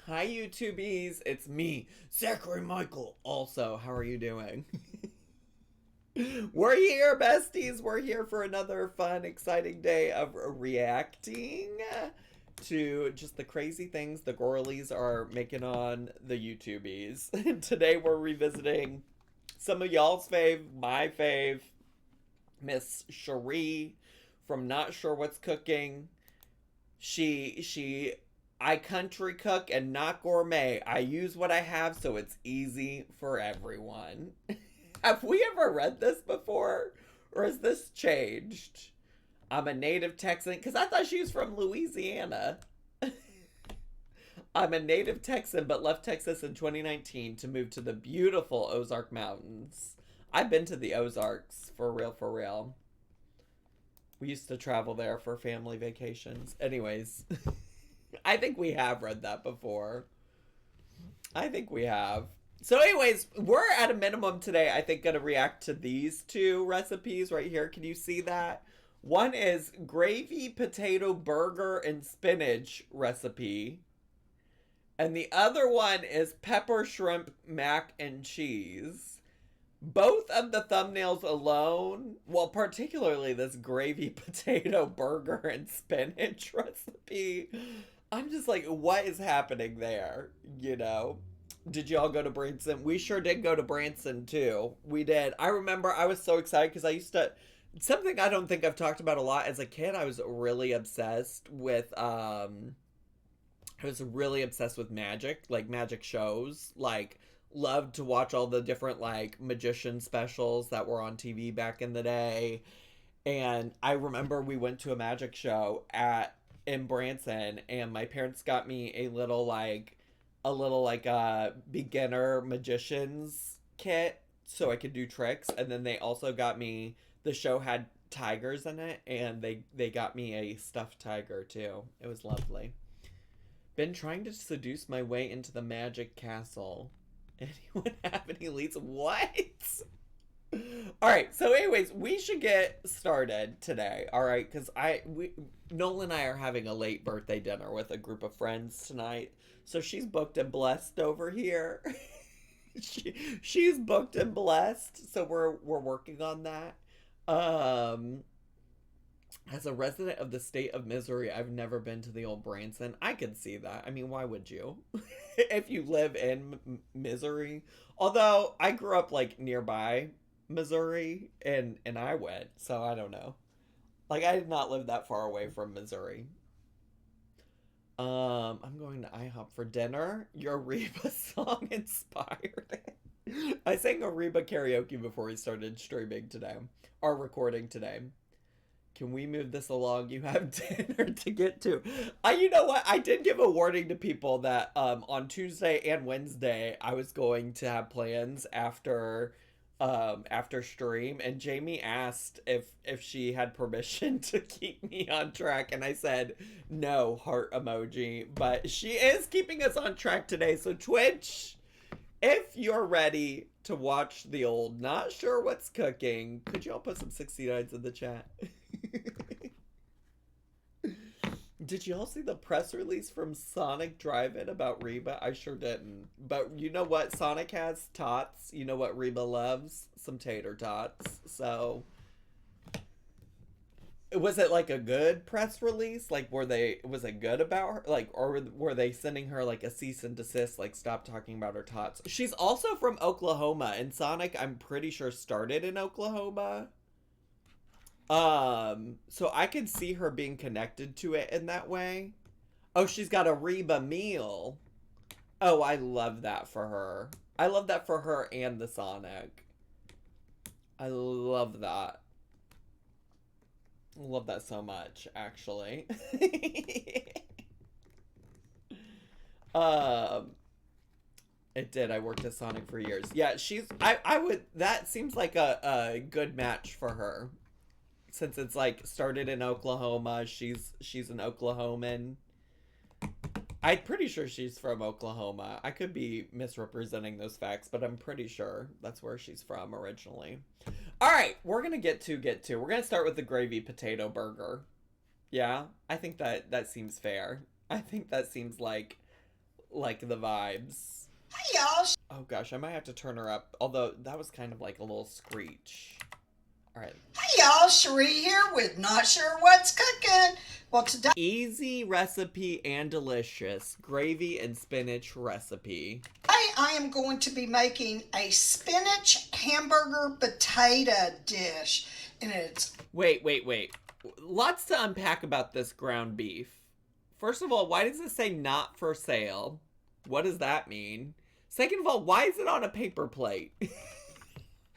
Hi, YouTubies. It's me, Zachary Michael. Also, how are you doing? We're here, besties. We're here for another fun, exciting day of reacting to just the crazy things the girlies are making on the YouTubies. And today we're revisiting some of y'all's fave, my fave, Miss Cherie from Not Sure What's Cooking. She I country cook and not gourmet. I use what I have so it's easy for everyone. Have we ever read this before? Or has this changed? I'm a native Texan because I thought she was from Louisiana. I'm a native Texan but left Texas in 2019 to move to the beautiful Ozark Mountains. I've been to the Ozarks, for real, for real. We used to travel there for family vacations. Anyways, I think we have read that before. I think we have. So anyways, we're at a minimum today, I think, going to react to these two recipes right here. Can you see that? One is gravy potato burger and spinach recipe. And the other one is pepper shrimp mac and cheese. Both of the thumbnails alone, well, particularly this gravy potato burger and spinach recipe, I'm just like, what is happening there? You know? Did y'all go to Branson? We sure did go to Branson too. We did. I remember I was so excited because I used to, something I don't think I've talked about a lot as a kid. I was really obsessed with magic, like magic shows, like loved to watch all the different like magician specials that were on TV back in the day. And I remember we went to a magic show at in Branson and my parents got me a beginner magician's kit so I could do tricks, and then they also got me, the show had tigers in it, and they got me a stuffed tiger too. It was lovely. Been trying to seduce my way into the magic castle. Anyone have any leads? What? All right. So, anyways, we should get started today. All right, because Nola and I are having a late birthday dinner with a group of friends tonight. So she's booked and blessed over here. She's booked and blessed. So we're working on that. Um, as a resident of the state of Missouri, I've never been to the old Branson. I could see that. I mean, why would you? If you live in Missouri. Although I grew up like nearby Missouri and I went, so I don't know. Like I did not live that far away from Missouri. I'm going to IHOP for dinner. Your Reba song inspired it. I sang a Reba karaoke before we started streaming today, or recording today. Can we move this along? You have dinner to get to. You know what? I did give a warning to people that on Tuesday and Wednesday I was going to have plans after stream, and Jamie asked if she had permission to keep me on track, and I said no, heart emoji. But she is keeping us on track today. So Twitch, if you're ready to watch the old Not Sure What's Cooking, could y'all put some 69s in the chat? Did y'all see the press release from Sonic Drive-In about Reba? I sure didn't. But you know what? Sonic has tots. You know what Reba loves? Some tater tots. So, was it like a good press release? Like, was it good about her? Like, or were they sending her like a cease and desist? Like, stop talking about her tots. She's also from Oklahoma, and Sonic, I'm pretty sure, started in Oklahoma. So I could see her being connected to it in that way. Oh, she's got a Reba meal. Oh, I love that for her. I love that for her and the Sonic. I love that. I love that so much, actually. um, it did. I worked at Sonic for years. Yeah, I would, that seems like a good match for her. Since it's like started in Oklahoma, she's an Oklahoman. I'm pretty sure she's from Oklahoma. I could be misrepresenting those facts, but I'm pretty sure that's where she's from originally. All right, we're gonna get to. We're gonna start with the gravy potato burger. Yeah, I think that seems fair. I think that seems like like the vibes. Hey y'all. Oh gosh, I might have to turn her up. Although that was kind of like a little screech. All right. Hey y'all, Cherie here with Not Sure What's Cooking. Well, today... Easy recipe and delicious gravy and spinach recipe. I am going to be making a spinach hamburger potato dish. And it's... Wait. Lots to unpack about this ground beef. First of all, why does it say not for sale? What does that mean? Second of all, why is it on a paper plate?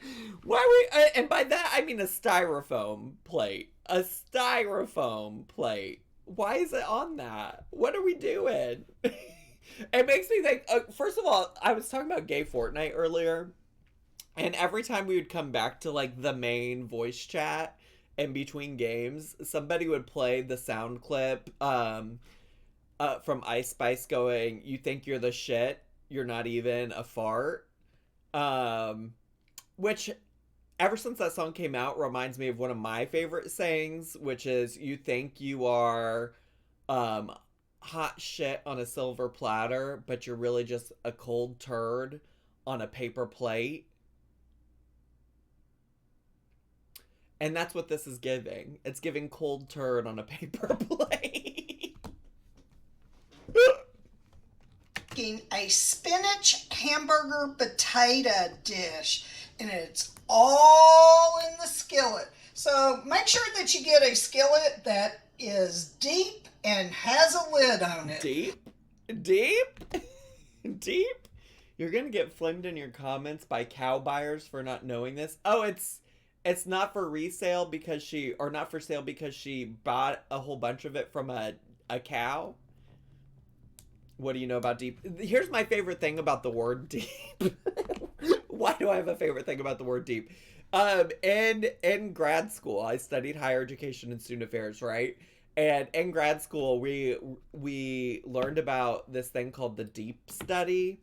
And by that, I mean a styrofoam plate. A styrofoam plate. Why is it on that? What are we doing? It makes me think, first of all, I was talking about gay Fortnite earlier. And every time we would come back to like the main voice chat in between games, somebody would play the sound clip from Ice Spice going, "You think you're the shit? You're not even a fart." Which, ever since that song came out, reminds me of one of my favorite sayings, which is, "You think you are hot shit on a silver platter, but you're really just a cold turd on a paper plate." And that's what this is giving. It's giving cold turd on a paper plate. A spinach hamburger potato dish, and it's all in the skillet. So make sure that you get a skillet that is deep and has a lid on it. Deep? You're gonna get flamed in your comments by cow buyers for not knowing this. Oh, it's not for resale because not for sale because she bought a whole bunch of it from a cow. What do you know about deep? Here's my favorite thing about the word deep. Why do I have a favorite thing about the word deep? In grad school, I studied higher education and student affairs, right? And in grad school, we learned about this thing called the deep study.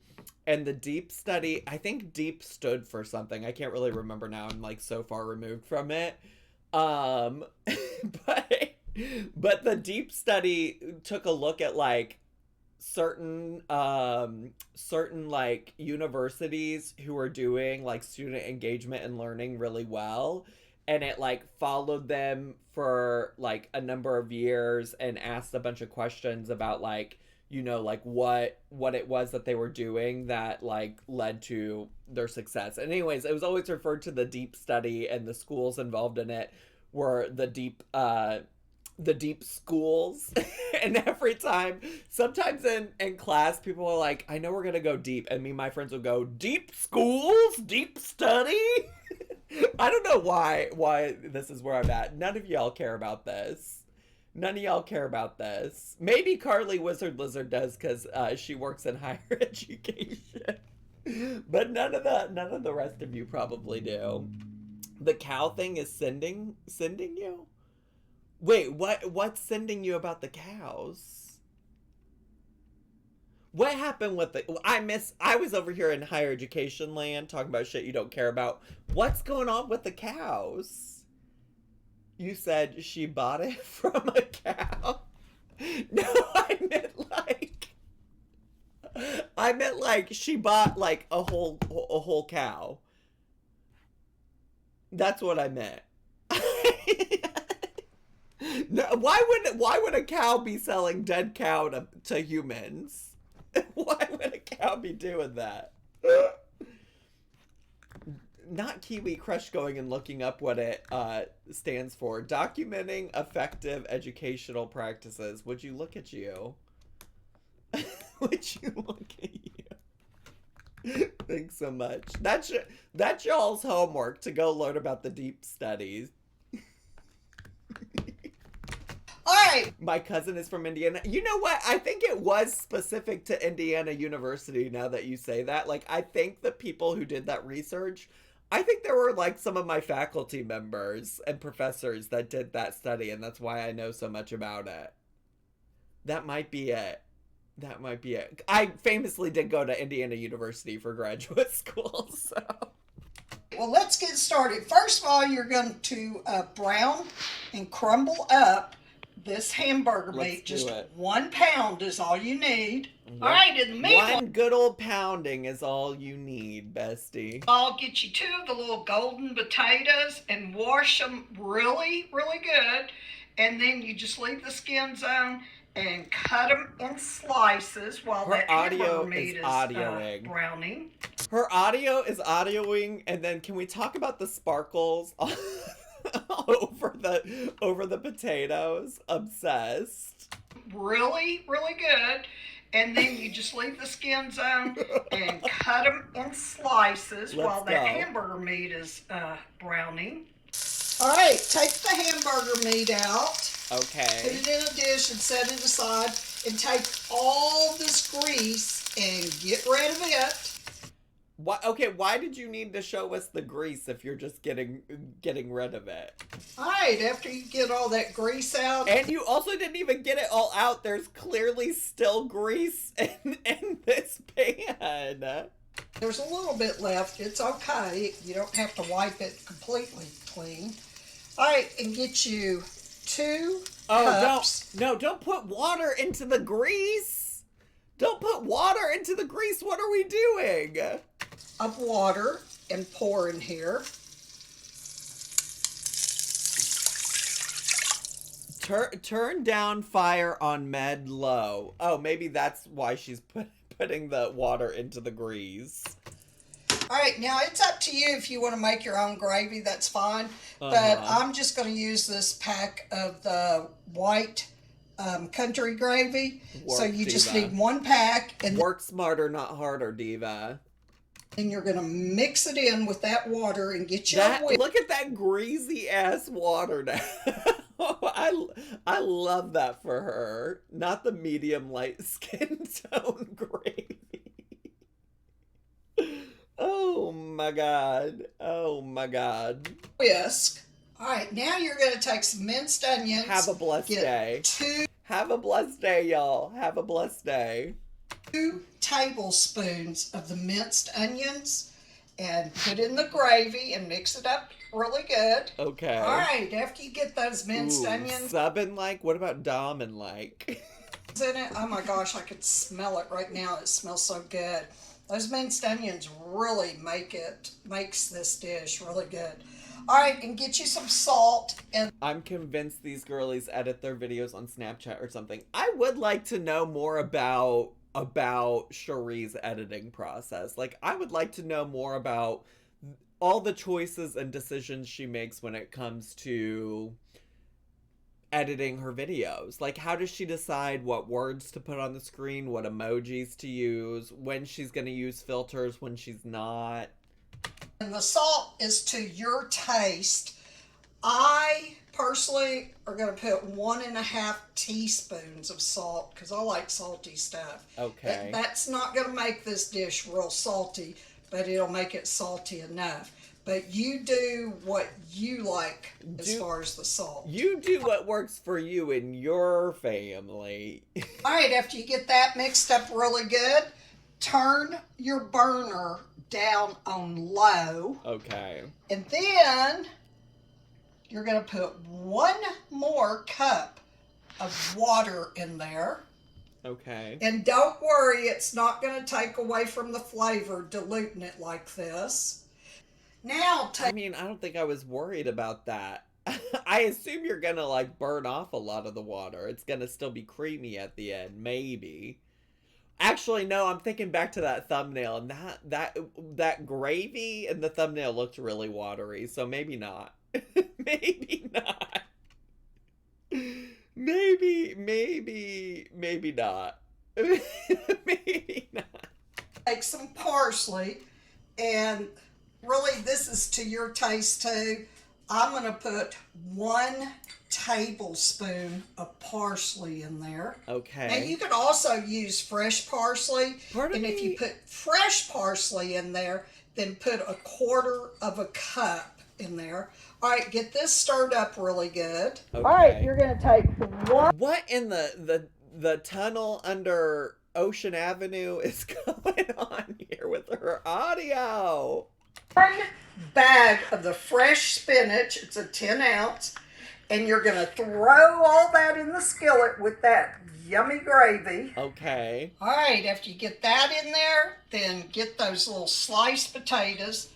And the deep study, I think deep stood for something. I can't really remember now. I'm like so far removed from it. But the deep study took a look at like certain like universities who are doing like student engagement and learning really well, and it like followed them for like a number of years and asked a bunch of questions about like, you know, like what it was that they were doing that like led to their success. And anyways, it was always referred to the deep study, and the schools involved in it were the deep schools. And every time, sometimes in class, people are like, "I know we're gonna go deep," and me and my friends will go, "Deep schools? Deep study?" I don't know why this is where I'm at. None of y'all care about this. None of y'all care about this. Maybe Carly Wizard Lizard does because she works in higher education. But none of the rest of you probably do. The cow thing is sending you? Wait, what's sending you about the cows? What happened with I was over here in higher education land talking about shit you don't care about. What's going on with the cows? You said she bought it from a cow? No, I meant like she bought like a whole cow. That's what I meant. No, why would a cow be selling dead cow to humans? Why would a cow be doing that? Not Kiwi Crush going and looking up what it stands for. Documenting effective educational practices. Would you look at you? Would you look at you? Thanks so much. That's y'all's homework, to go learn about the deep studies. All right. My cousin is from Indiana. You know what? I think it was specific to Indiana University, now that you say that. Like, I think the people who did that research, I think there were like some of my faculty members and professors that did that study, and that's why I know so much about it. That might be it. I famously did go to Indiana University for graduate school, so. Well, let's get started. First of all, you're going to brown and crumble up this hamburger Let's meat. do Just it. 1 pound is all you need. All right, in the meanwhile, one good old pounding is all you need, bestie. I'll get you 2 of the little golden potatoes and wash them really, really good. And then you just leave the skins on and cut them in slices while Her that audio hamburger meat is is audioing. browning. Her audio is audioing, and then can we talk about the sparkles over the potatoes? Obsessed. Really, really good. And then you just leave the skins on and cut them in slices while that hamburger meat is browning. All right, take the hamburger meat out. Okay. Put it in a dish and set it aside. And take all this grease and get rid of it. Why did you need to show us the grease if you're just getting rid of it? All right, after you get all that grease out. And you also didn't even get it all out. There's clearly still grease in this pan. There's a little bit left. It's okay. You don't have to wipe it completely clean. All right, and get you 2 cups. Don't put water into the grease. Don't put water into the grease. What are we doing? Of water and pour in here. Turn down fire on med low. Oh, maybe that's why she's putting the water into the grease. All right, now it's up to you if you want to make your own gravy. That's fine. But I'm just going to use this pack of the white country gravy. So you just need 1 pack. And work smarter, not harder, Diva. And you're going to mix it in with that water and get your Look at that greasy ass water now. I love that for her. Not the medium light skin tone gravy. Oh my god. Oh my god. Whisk. All right, now you're going to take some minced onions. Have a blessed day. Have a blessed day, y'all. Have a blessed day. 2 tablespoons of the minced onions and put in the gravy and mix it up really good. Okay. All right, after you get those minced onions. Subbing like? What about Domin' like? In it. Oh my gosh, I could smell it right now. It smells so good. Those minced onions really makes this dish really good. All right, and get you some salt. And I'm convinced these girlies edit their videos on Snapchat or something. I would like to know more about Cherie's editing process. Like, I would like to know more about all the choices and decisions she makes when it comes to editing her videos. Like, how does she decide what words to put on the screen, what emojis to use, when she's going to use filters, when she's not? And the salt is to your taste. I personally are going to put 1.5 teaspoons of salt because I like salty stuff. Okay. That's not going to make this dish real salty, but it'll make it salty enough. But you do what you like as far as the salt. You do what works for you and your family. All right, after you get that mixed up really good, turn your burner down on low. Okay. And then you're going to put 1 more cup of water in there. Okay. And don't worry, it's not going to take away from the flavor diluting it like this. Now, I mean, I don't think I was worried about that. I assume you're going to, like, burn off a lot of the water. It's going to still be creamy at the end, maybe. Actually, no, I'm thinking back to that thumbnail, and that gravy in the thumbnail looked really watery, so maybe not. Maybe not. Maybe not. Maybe not. Take some parsley, and really this is to your taste too. I'm going to put 1 tablespoon of parsley in there. Okay. Now you could also use fresh parsley. Pardon me? If you put fresh parsley in there, then put 1/4 cup in there. All right, get this stirred up really good. Okay. All right, you're going to take 1. What in the tunnel under Ocean Avenue is going on here with her audio? 1 bag of the fresh spinach. It's a 10 ounce. And you're going to throw all that in the skillet with that yummy gravy. Okay. All right, after you get that in there, then get those little sliced potatoes.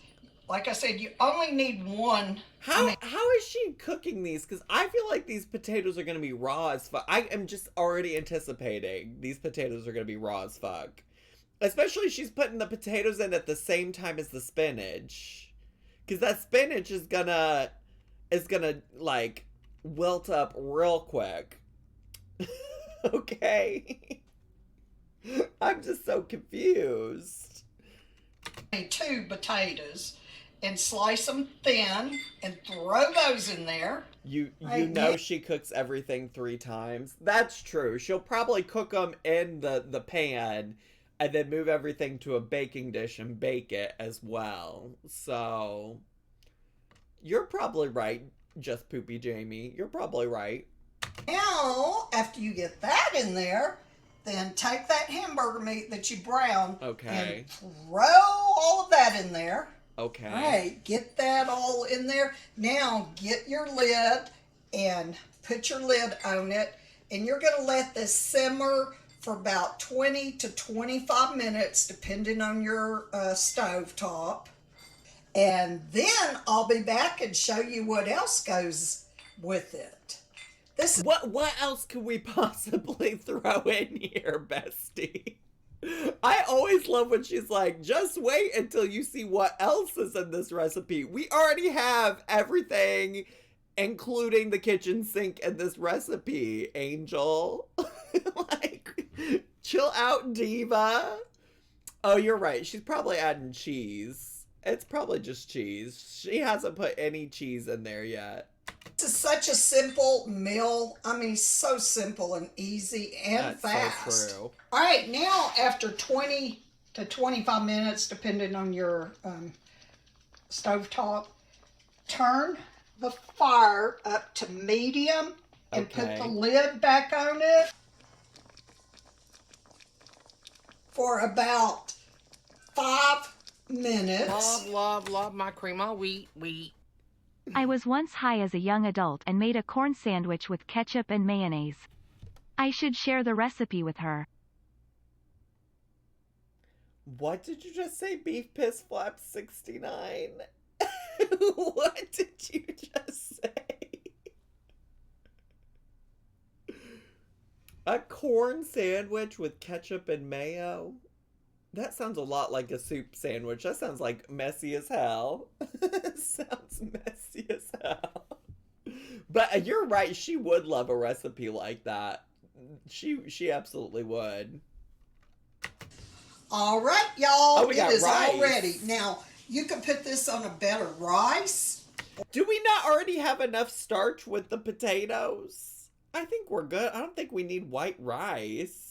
Like I said, you only need one. How is she cooking these? Because I feel like these potatoes are going to be raw as fuck. I am just already anticipating these potatoes are going to be raw as fuck. Especially she's putting the potatoes in at the same time as the spinach. Because that spinach is gonna like wilt up real quick. Okay. I'm just so confused. 2 potatoes and slice them thin and throw those in there. You know she cooks everything 3 times. That's true. She'll probably cook them in the pan and then move everything to a baking dish and bake it as well. So you're probably right, Just Poopy Jamie. You're probably right. Now, after you get that in there, then take that hamburger meat that you browned and throw all of that in there. Okay. All right, get that all in there. Now, get your lid and put your lid on it. And you're going to let this simmer for about 20 to 25 minutes, depending on your stove top. And then I'll be back and show you what else goes with it. What else could we possibly throw in here, bestie? I always love when she's like, just wait until you see what else is in this recipe. We already have everything, including the kitchen sink in this recipe, Angel. Like, chill out, diva. Oh, you're right. She's probably adding cheese. It's probably just cheese. She hasn't put any cheese in there yet. This is such a simple meal. I mean, so simple and easy and fast. So true. All right, now after 20 to 25 minutes, depending on your stovetop, turn the fire up to medium and put the lid back on it for about 5 minutes. Love my cream of wheat. I was once high as a young adult and made a corn sandwich with ketchup and mayonnaise. I should share the recipe with her. What did you just say, Beef Piss Flap 69? What did you just say? A corn sandwich with ketchup and mayo? That sounds a lot like a soup sandwich. That sounds like messy as hell. Sounds messy as hell. But you're right, she would love a recipe like that. She absolutely would. All right, y'all. Oh, we got it is rice. all ready. Now, you can put this on a bed of rice. Do we not already have enough starch with the potatoes? I think we're good. I don't think we need white rice.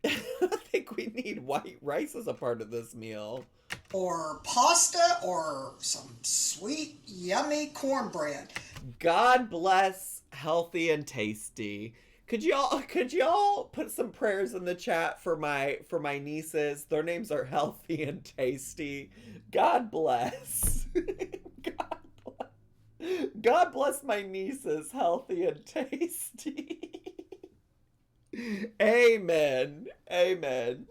I think we need white rice as a part of this meal. Or pasta or some sweet, yummy cornbread. God bless healthy and tasty. Could y'all put some prayers in the chat for my nieces? Their names are Healthy and Tasty. God bless. God bless my nieces, Healthy and Tasty. Amen. Amen.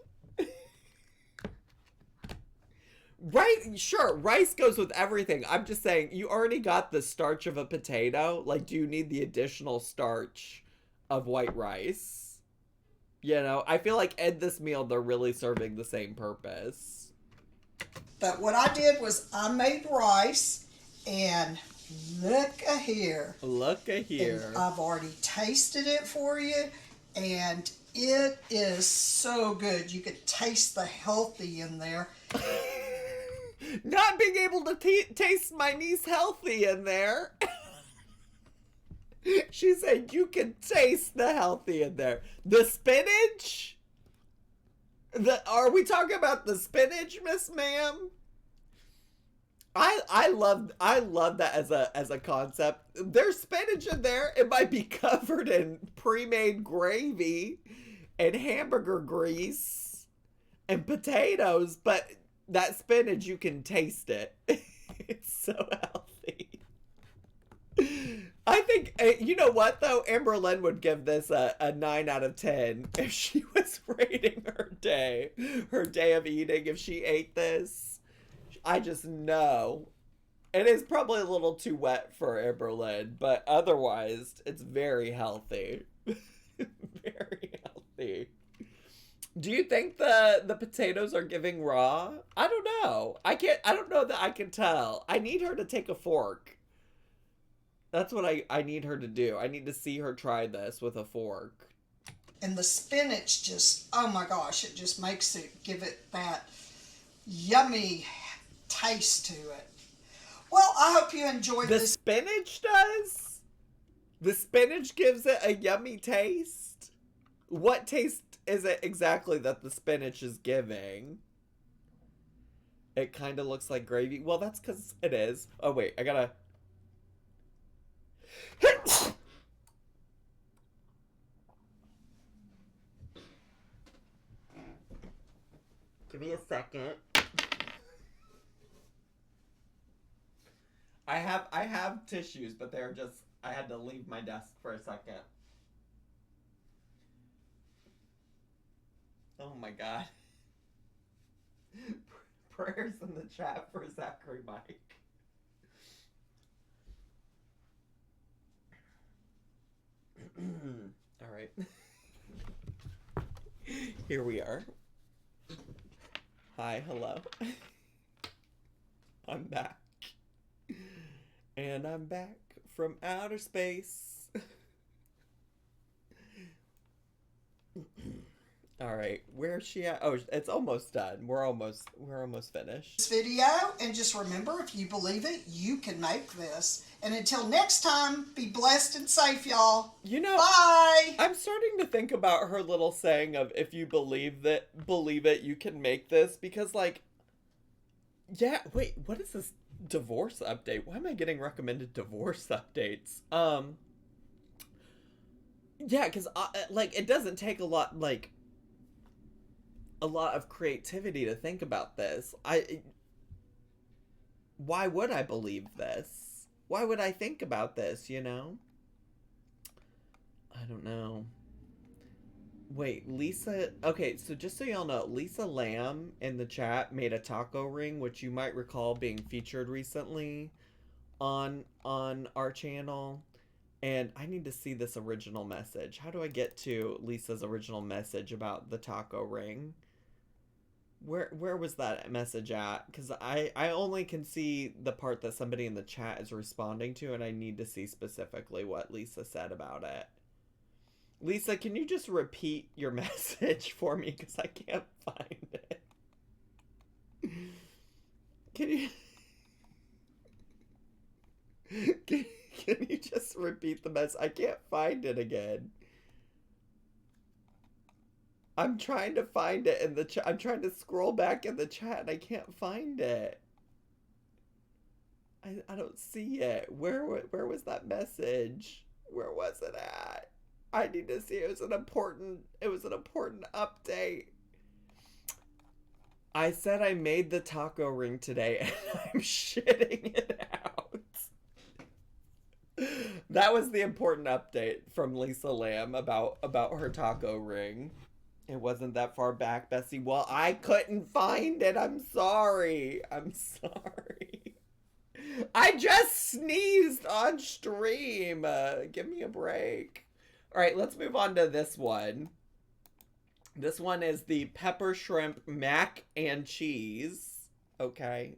Right, sure, rice goes with everything. I'm just saying, you already got the starch of a potato. Like, do you need the additional starch of white rice? You know, I feel like in this meal, they're really serving the same purpose. But what I did was I made rice, and look here. Look here. And I've already tasted it for you, and it is so good. You could taste the healthy in there. Not being able to taste my niece Healthy in there. She said you can taste the healthy in there. The spinach? Are we talking about the spinach, Miss Ma'am? I love that as a concept. There's spinach in there. It might be covered in pre-made gravy and hamburger grease and potatoes, but that spinach, you can taste it. It's so healthy. I think, you know what, though? Amber Lynn would give this a 9 out of 10 if she was rating her day of eating, if she ate this. I just know. It is probably a little too wet for Amber Lynn, but otherwise, it's very healthy. Very healthy. Do you think the potatoes are giving raw? I don't know. I don't know that I can tell. I need her to take a fork. That's what I need her to do. I need to see her try this with a fork. And the spinach just, oh my gosh, it just makes it, give it that yummy taste to it. Well, I hope you enjoyed The this. spinach does? The spinach gives it a yummy taste? What taste is it exactly that the spinach is giving? It kind of looks like gravy. Well, that's because it is. Oh, wait, I gotta... Give me a second. I have tissues, but they're just, I had to leave my desk for a second. Oh my god. Prayers in the chat for Zachary Mike. All right. Here we are. Hi, hello. I'm back. And I'm back from outer space. All right, where's she at? Oh, it's almost done. We're almost finished. This video, and just remember, if you believe it, you can make this. And until next time, be blessed and safe, y'all. You know, bye. I'm starting to think about her little saying of if you believe it, you can make this, because like, yeah, wait, what is this divorce update? Why am I getting recommended divorce updates? Yeah, because like, it doesn't take a lot of creativity to think about this. Why would I believe this? Why would I think about this, you know? I don't know. Wait, Lisa... Okay, so just so y'all know, Lisa Lamb in the chat made a taco ring, which you might recall being featured recently on our channel. And I need to see this original message. How do I get to Lisa's original message about the taco ring? Where was that message at? Because I only can see the part that somebody in the chat is responding to, and I need to see specifically what Lisa said about it. Lisa, can you just repeat your message for me? Because I can't find it. Can you... Can you just repeat the message? I can't find it again. I'm trying to find it in the chat. I'm trying to scroll back in the chat and I can't find it. I don't see it. Where was that message? Where was it at? I need to see. It was an important update. I said I made the taco ring today and I'm shitting it out. That was the important update from Lisa Lamb about her taco ring. It wasn't that far back, Bessie. Well, I couldn't find it. I'm sorry. I'm sorry. I just sneezed on stream. Give me a break. All right, let's move on to this one. This one is the pepper shrimp mac and cheese. Okay.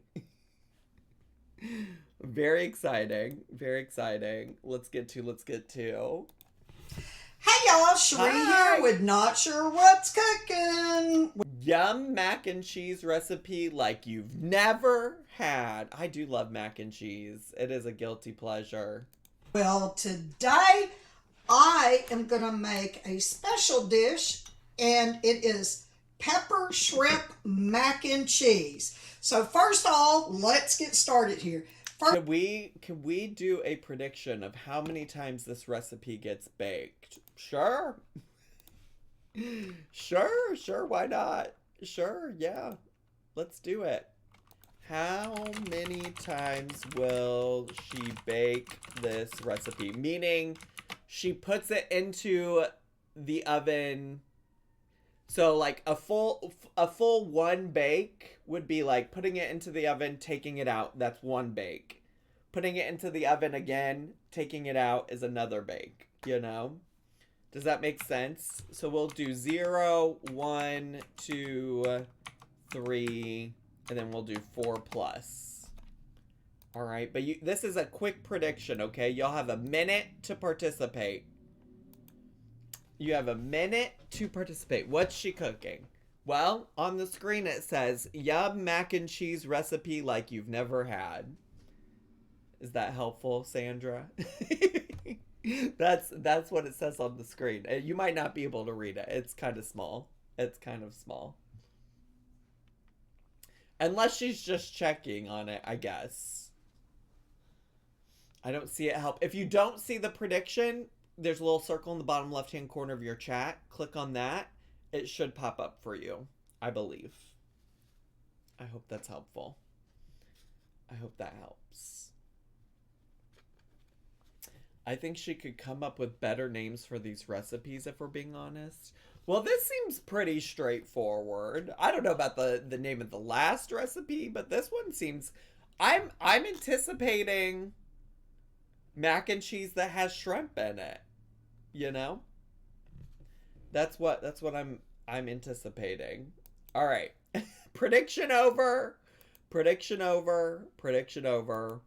Very exciting. Very exciting. Let's get to. Hey y'all, Sheree here with Not Sure What's Cooking. Yum mac and cheese recipe like you've never had. I do love mac and cheese. It is a guilty pleasure. Well, today I am going to make a special dish, and it is pepper shrimp mac and cheese. So first of all, let's get started here. Can we do a prediction of how many times this recipe gets baked? Sure. Sure, why not? Sure, yeah. Let's do it. How many times will she bake this recipe? Meaning she puts it into the oven. So like a full one bake would be like putting it into the oven, taking it out. That's one bake. Putting it into the oven again, taking it out is another bake, you know? Does that make sense? So we'll do 0, 1, 2, 3, and then we'll do 4 plus. All right, but this is a quick prediction, okay? Y'all have a minute to participate. You have a minute to participate. What's she cooking? Well, on the screen it says, yum mac and cheese recipe like you've never had. Is that helpful, Sandra? That's what it says on the screen. You might not be able to read it. It's kind of small. It's kind of small. Unless she's just checking on it, I guess. I don't see it help. If you don't see the prediction, there's a little circle in the bottom left-hand corner of your chat. Click on that. It should pop up for you, I believe. I hope that's helpful. I hope that helps. I think she could come up with better names for these recipes, if we're being honest. Well, this seems pretty straightforward. I don't know about the name of the last recipe, but this one seems... I'm anticipating mac and cheese that has shrimp in it. You know? That's what I'm anticipating. All right. Prediction over. Prediction over. Prediction over.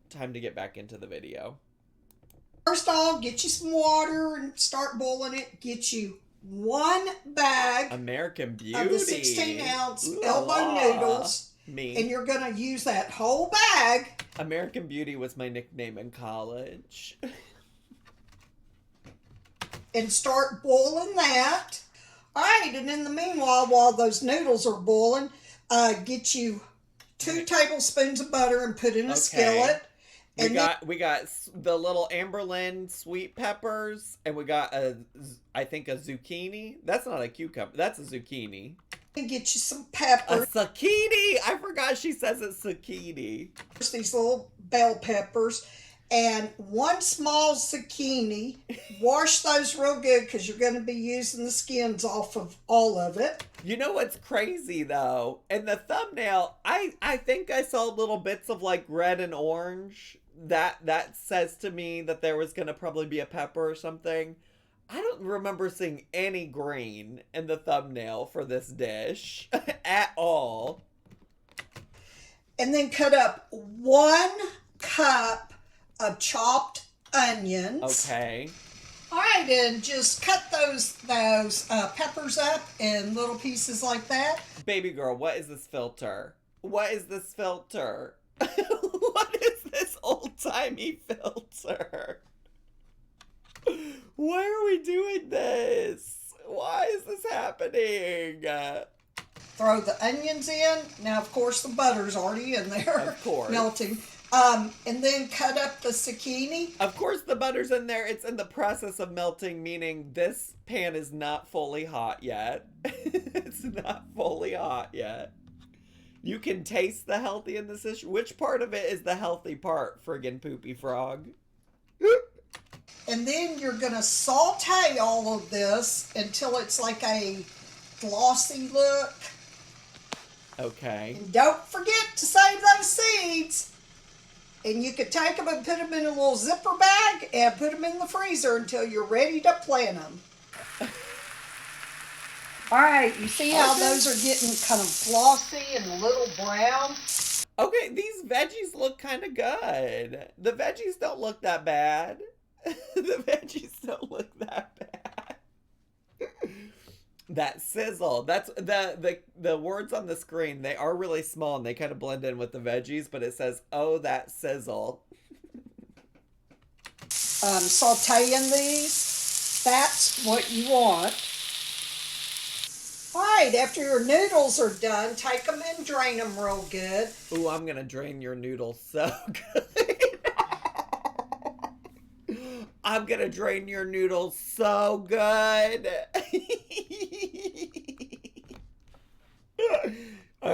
Time to get back into the video. First off, get you some water and start boiling it. Get you 1 bag American Beauty of the 16-ounce Ooh, elbow noodles. Me. And you're going to use that whole bag. American Beauty was my nickname in college. And start boiling that. All right, and in the meanwhile, while those noodles are boiling, get you 2 tablespoons of butter and put in a skillet. We got the little Amberlin sweet peppers, and we got I think a zucchini. That's not a cucumber. That's a zucchini. And get you some pepper. A zucchini. I forgot she says it's zucchini. These little bell peppers. And 1 small zucchini. Wash those real good because you're going to be using the skins off of all of it. You know what's crazy though? In the thumbnail, I think I saw little bits of like red and orange. That says to me that there was going to probably be a pepper or something. I don't remember seeing any green in the thumbnail for this dish at all. And then cut up 1 cup of chopped onions. Okay. All right, and just cut those peppers up in little pieces like that. Baby girl, what is this filter? What is this filter? What is this old-timey filter? Why are we doing this? Why is this happening? Throw the onions in. Now, of course, the butter's already in there. Of course. Melting. And then cut up the zucchini. Of course the butter's in there. It's in the process of melting, meaning this pan is not fully hot yet. It's not fully hot yet. You can taste the healthy in this dish. Which part of it is the healthy part, friggin' poopy frog? And then you're going to saute all of this until it's like a glossy look. Okay. And don't forget to save those seeds. And you could take them and put them in a little zipper bag and put them in the freezer until you're ready to plant them. All right, you see how those are getting kind of glossy and a little brown? Okay, these veggies look kind of good. The veggies don't look that bad. The veggies don't look that bad. That sizzle. That's the words on the screen. They are really small and they kind of blend in with the veggies, but it says, "Oh, that sizzle." Sauteing these. That's what you want. All right, after your noodles are done, take them and drain them real good. Ooh, I'm gonna drain your noodles so good. I'm gonna drain your noodles so good. All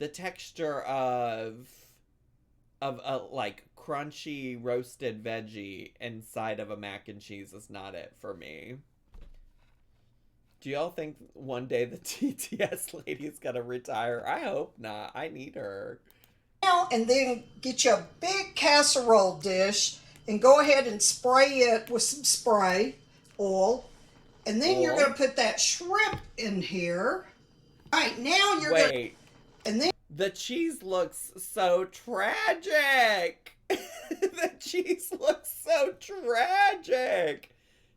the texture of a like crunchy roasted veggie inside of a mac and cheese is not it for me. Do y'all think one day the TTS lady's gonna retire? I hope not. I need her. Now and then get you a big casserole dish and go ahead and spray it with some spray oil. And then you're going to put that shrimp in here. All right, now you're going to... Wait. And then... The cheese looks so tragic. The cheese looks so tragic.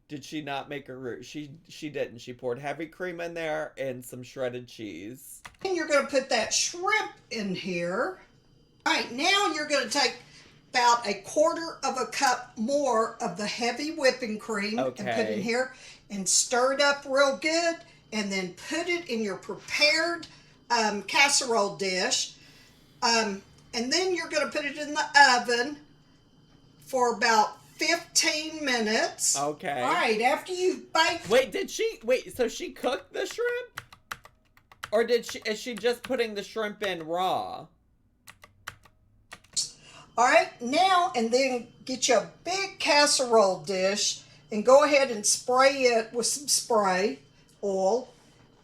Did she not make a roux? She didn't. She poured heavy cream in there and some shredded cheese. And you're going to put that shrimp in here. All right, now you're going to take about 1/4 cup more of the heavy whipping cream and put in here and stir it up real good, and then put it in your prepared casserole dish. And then you're going to put it in the oven for about 15 minutes. Okay. All right, after you've baked... Wait, so she cooked the shrimp? Or is she just putting the shrimp in raw? All right, now and then get you a big casserole dish and go ahead and spray it with some spray oil.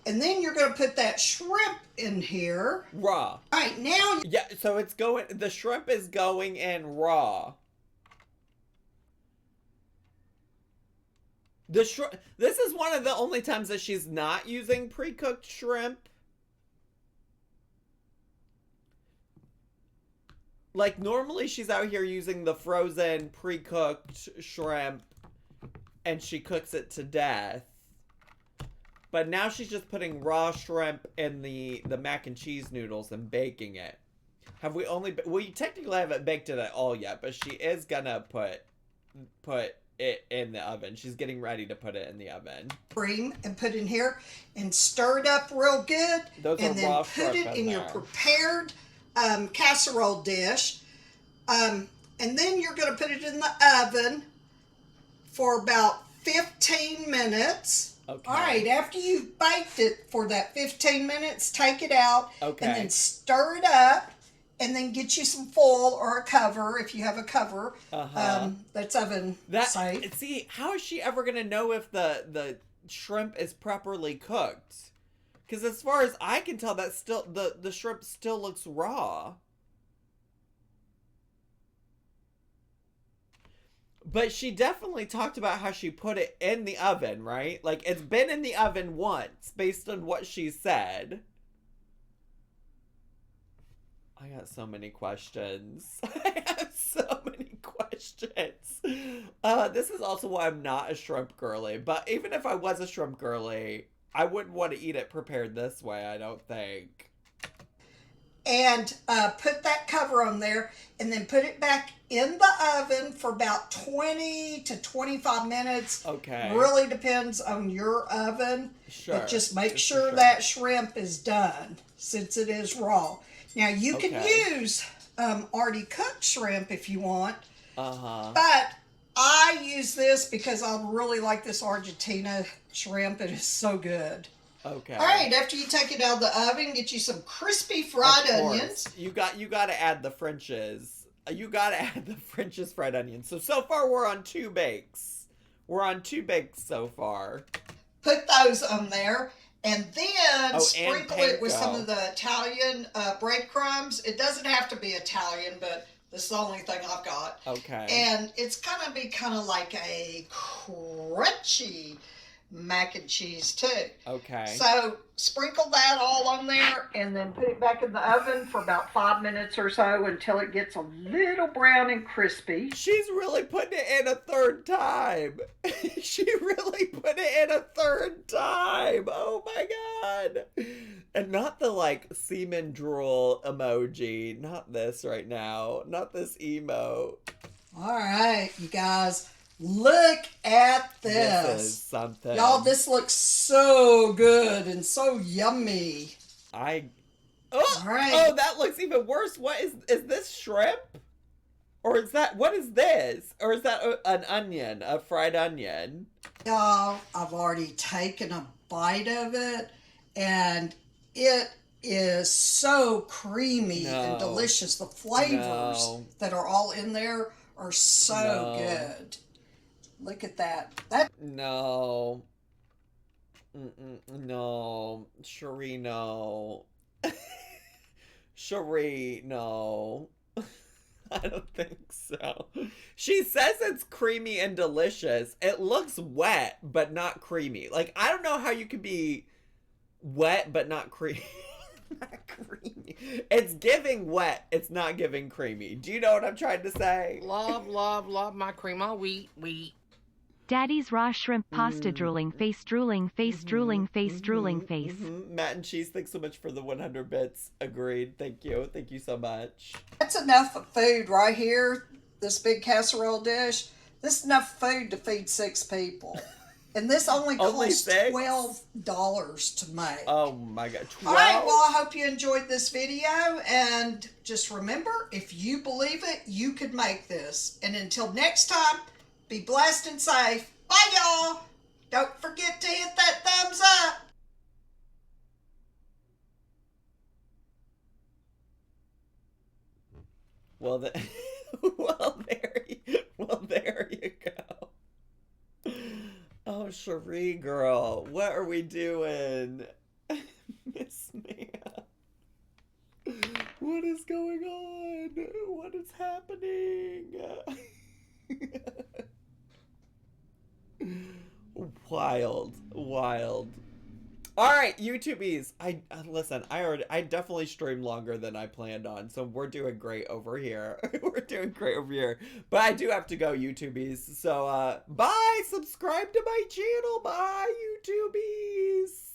And then you're going to put that shrimp in here. Raw. All right, now... Yeah, so the shrimp is going in raw. This is one of the only times that she's not using pre-cooked shrimp. Like, normally she's out here using the frozen, pre-cooked shrimp, and she cooks it to death. But now she's just putting raw shrimp in the mac and cheese noodles and baking it. We technically haven't baked it at all yet, but she is gonna put it in the oven. She's getting ready to put it in the oven. Cream and put in here and stir it up real good. And then put it in your prepared casserole dish. And then you're going to put it in the oven for about 15 minutes. Okay. All right, after you've baked it for that 15 minutes, take it out and then stir it up, and then get you some foil or a cover if you have a cover that's oven safe. See, how is she ever going to know if the shrimp is properly cooked? Because as far as I can tell, that still the shrimp still looks raw. But she definitely talked about how she put it in the oven, right? Like, it's been in the oven once, based on what she said. I got so many questions. I have so many questions. This is also why I'm not a shrimp girly. But even if I was a shrimp girly, I wouldn't want to eat it prepared this way, I don't think. And put that cover on there, and then put it back in the oven for about 20 to 25 minutes. Okay. Really depends on your oven. Sure. But just make sure that shrimp is done, since it is raw. Now, you can use already cooked shrimp if you want. But I use this because I really like this Argentina shrimp. It is so good. Okay. All right, after you take it out of the oven, get you some crispy fried onions. You got to add the French's. You got to add the French's fried onions. So far we're on 2 bakes. We're on 2 bakes so far. Put those on there, and then sprinkle it with some of the Italian breadcrumbs. It doesn't have to be Italian, but this is the only thing I've got. Okay. And it's gonna be kind of like a crunchy mac and cheese too. Okay. So sprinkle that all on there, and then put it back in the oven for about 5 minutes or so until it gets a little brown and crispy. She's really putting it in a 3rd time. She really put it in a 3rd time. Oh my god. And not the like semen drool emoji. Not this right now. Not this emote. All right, you guys. Look at this. This is something. Y'all, this looks so good and so yummy. All right. Oh, that looks even worse. What is this shrimp? Or is that, what is this? Or is that an onion, a fried onion? Y'all, I've already taken a bite of it, and it is so creamy and No. delicious. The flavors No. that are all in there are so No. good. Look at that. No. No. Cherie, no. Cherie, no. I don't think so. She says it's creamy and delicious. It looks wet, but not creamy. Like, I don't know how you can be wet, but not creamy. Not creamy. It's giving wet. It's not giving creamy. Do you know what I'm trying to say? Love, love, love my cream of wheat. Daddy's raw shrimp pasta drooling face drooling face drooling face drooling face. Matt and Cheese, thanks so much for the 100 bits. Agreed. Thank you. Thank you so much. That's enough of food right here. This big casserole dish. This is enough food to feed 6 people. And this only costs $12 to make. Oh my god. 12? All right, well, I hope you enjoyed this video. And just remember, if you believe it, you could make this. And until next time, be blessed and safe. Bye, y'all. Don't forget to hit that thumbs up. Well, there you go. Oh, Cherie girl, what are we doing? Miss Mia. What is going on? What is happening? Wild. All right, YouTubies. Listen. I definitely streamed longer than I planned on, so we're doing great over here. But I do have to go, YouTubies. So bye. Subscribe to my channel. Bye, YouTubies.